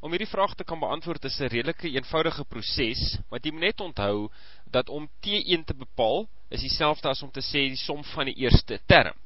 om hierdie vraag te kan beantwoord is 'n redelike eenvoudige proses, want jy moet net onthou dat om T1 te bepaal is dieselfde as om te sê die som van die eerste term.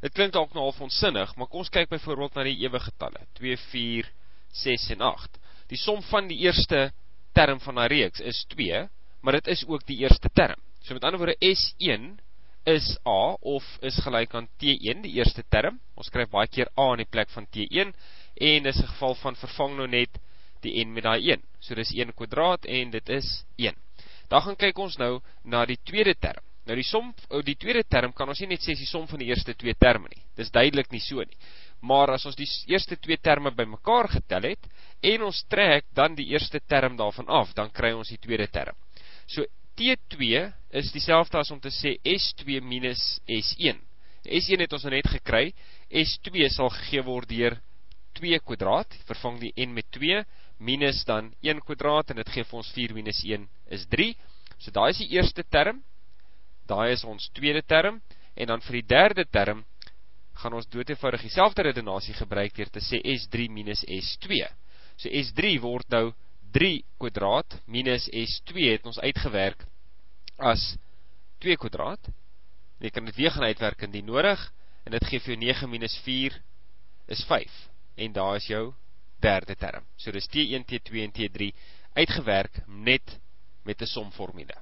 Dit klink dalk nou half onsinnig, maar kom ons kyk byvoorbeeld na die ewe getalle, 2, 4, 6 en 8. Die som van die eerste term van 'n reeks is 2, maar dit is ook die eerste term. So met ander woorde, S1 is A of is gelyk aan T1, die eerste term. Ons skryf baie keer A in die plek van T1, en dis 'n geval van vervang nou net die n met daai 1. So dis 1 kwadraat en dit is 1. Dan gaan kyk ons nou na die tweede term. Nou die tweede term kan ons nie net sê die som van die eerste twee terme nie. Dis duidelik nie so nie. Maar as ons die eerste twee terme bymekaar getel het en ons trek dan die eerste term daarvan af, dan kry ons die tweede term. So T2 is dieselfde as om te sê S2 minus S1. S1 het ons nou net gekry, S2 sal gegee word deur 2 kwadraat, vervang die n met 2, minus dan 1 kwadraat, en dit gee vir ons 4 minus 1 is 3. So daai is die eerste term, daai is ons tweede term, en dan vir die derde term, gaan ons doodeenvoudig dieselfde redenasie gebruik deur te sê S3 minus S2. So S3 word nou 3 kwadraat minus S2 het ons uitgewerk as 2 kwadraat. Jy kan dit weer gaan uitwerk indien nodig, en dit gee vir jou 9 minus 4 is 5. En daar is jou derde term. So dis T1, T2 en T3 uitgewerk net met 'n somformule.